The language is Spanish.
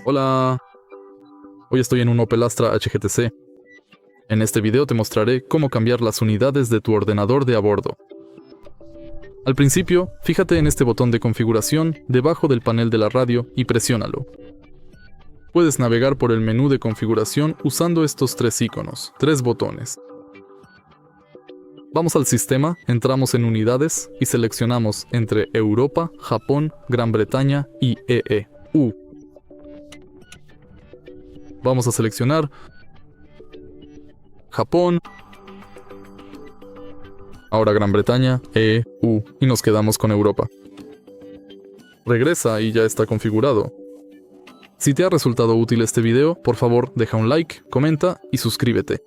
Hola, hoy estoy en un Opel Astra H GTC. En este video te mostraré cómo cambiar las unidades de tu ordenador de Abordo. Al principio, fíjate en este botón de configuración debajo del panel de la radio y presiónalo. Puedes navegar por el menú de configuración usando estos tres iconos, tres botones. Vamos al sistema, entramos en Unidades y seleccionamos entre Europa, Japón, Gran Bretaña y EU. Vamos a seleccionar Japón, ahora Gran Bretaña, EU, y nos quedamos con Europa. Regresa y ya está configurado. Si te ha resultado útil este video, por favor deja un like, comenta y suscríbete.